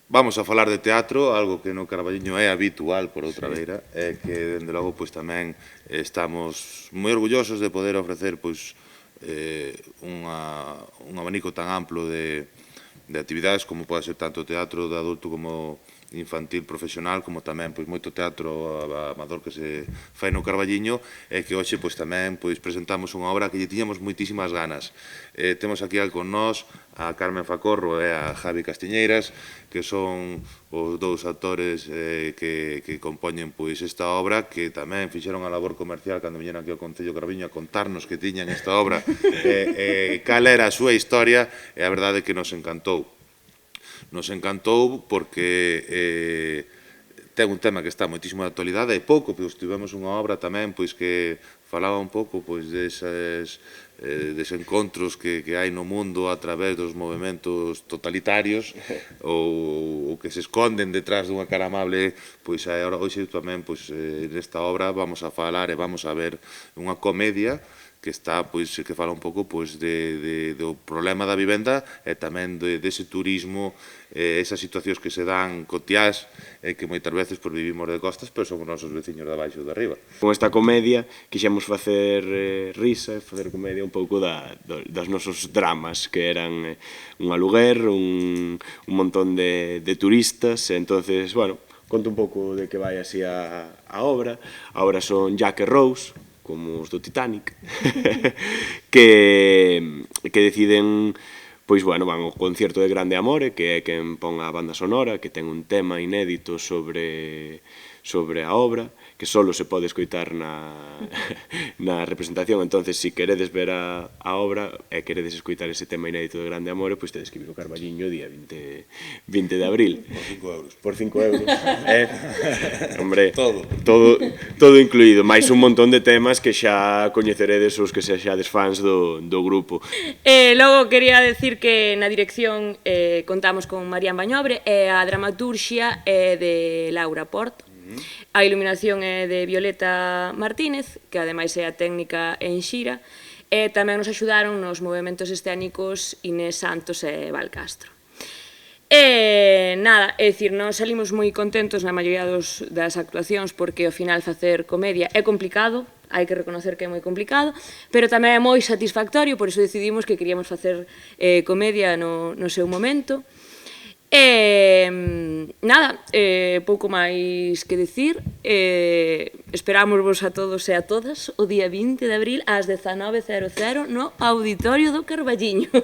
Vamos a falar de teatro, algo que no Carballiño é habitual por outra beira, é que, dende logo, pois tamén estamos moi orgullosos de poder ofrecer pois un abanico tan amplo de actividades como pode ser tanto teatro de adulto como infantil profesional, como tamén pois moito teatro amador que se fai no Carballiño, e que hoxe pois tamén pois presentamos unha obra que lle tiñamos moitísimas ganas. Temos aquí con nós a Carmen Facorro e a Javi Castiñeiras, que son os dous actores que compoñen pois esta obra, que tamén fixeron a labor comercial cando viñeron aquí ao Concello de Carballiño a contarnos que tiñan esta obra, cal era a súa historia, e a verdade é que nos encantou. Nos encantou porque ten un tema que está moitísimo de actualidade e pouco, pois tivemos unha obra tamén pois que falaba un pouco pois deses encontros que hai no mundo a través dos movimentos totalitarios ou que se esconden detrás dunha cara amable. Pois hoxe tamén pois nesta obra vamos a falar e vamos a ver unha comedia que está pois que fala un pouco pois do problema da vivenda e tamén dese turismo, esas situacións que se dan cotiás e que moitas veces pois vivimos de costas, pero son os nosos veciños de abaixo ou de arriba. Con esta comedia quixemos facer risa, facer comedia un pouco dos nosos dramas, que eran un aluguer, un montón de turistas, e entonces, bueno, conto un pouco de que vai así a obra. A obra son Jack e Rose, como os do Titanic, que deciden, pois, bueno, van ao concerto de Grande Amore, que é quen pon a banda sonora, que ten un tema inédito sobre a obra, que só se pode escoitar na representación. Entonces, se queredes ver a obra e queredes escoitar ese tema inédito de Grande Amore, pois tedes que vir ao Carballiño día 20 de abril. Por 5 euros. Por 5 euros. Hombre, todo incluído, máis un montón de temas que xa coñeceredes os que sexades fans do grupo. Logo, quería decir que na dirección contamos con Marían Bañobre e a dramaturxia é de Laura Porto. A iluminación é de Violeta Martínez, que ademais é a técnica en Xira, e tamén nos axudaron nos movimentos escénicos Inés Santos e Val Castro. E nada, é dicir, nos salimos moi contentos na maioría das actuacións, porque ao final facer comedia é complicado, hai que reconocer que é moi complicado, pero tamén é moi satisfactorio, por iso decidimos que queríamos facer comedia no seu momento. E nada, pouco máis que dicir. Esperámosvos a todos e a todas o día 20 de abril ás 19:00 no Auditorio do Carballiño.